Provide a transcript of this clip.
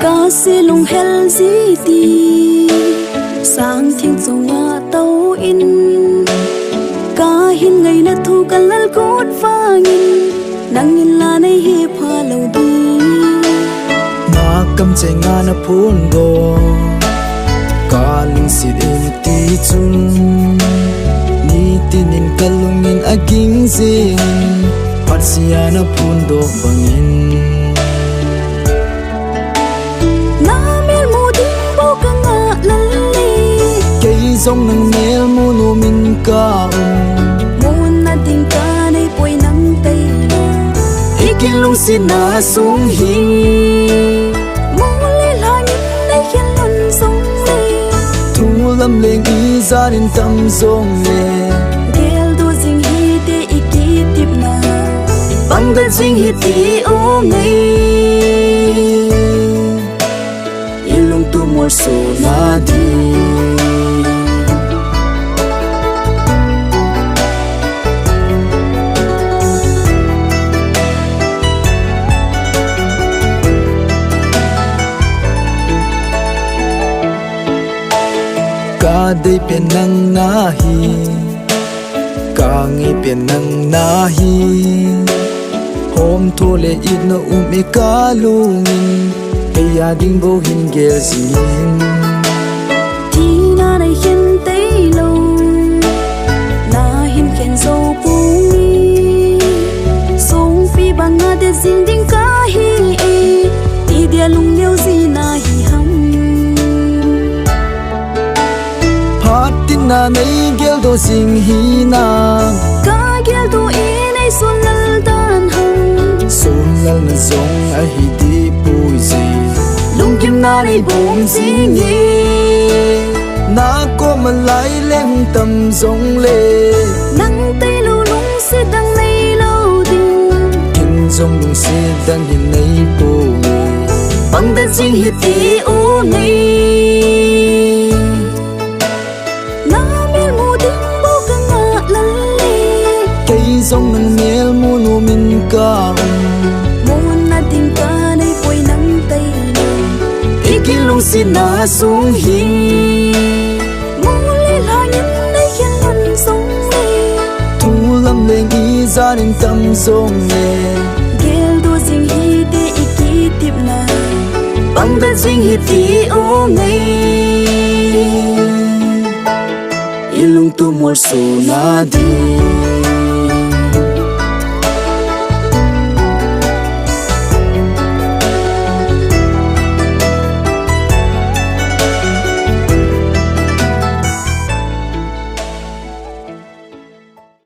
ca se lung hel gì ti sang thiên zonga tàu in ca hin ngày na thu kan lal cốt vangin nang in la nei hi pha lo di na kam che nga na phun go ka ling sit in ti chung ni tinin kalungin aging zin patsia na phun do bangin na mel mu ding bo ka nga lali cây giống nang mel mu no min ka mun na ding ka nei poi nang tei ikin lung sin na sung hi mu le la ni nei hian lon song le thu lam leng i zarin tam zong le gel do jing hi te iki tip na bang da jing hi ti o ngai ilung tu mor so na di ka dei pen nang na hi ka ngi pen nang na hi hom thole it no me ka lungin hey ya ding bo hin gel zin ti na nei hian tei lo na hin khen zo pu mi song pi ban na de jing ding ka hi ti dia lung neu zi na hi ham tin na nei gel do sing hi na ka gel do e nei sun lal dan ham sun lal na zong a hi di pui zi lung kim na nei bom jing ni na ko man lai leng tam zong le nang tei lo lung se dang nei lo ding kin zong lung se dang hin nei po bang da jing hi ti o nei giống nang mel mu no min ka mun na ding ka nei poi nang tei ikin lung sin na sung hi mu le la nhin nei hian lon song le thu lam leng i zarin tam zong le gel do jing hi te iki tip na bang da jing hi ti o ngai ilung tu mor so na di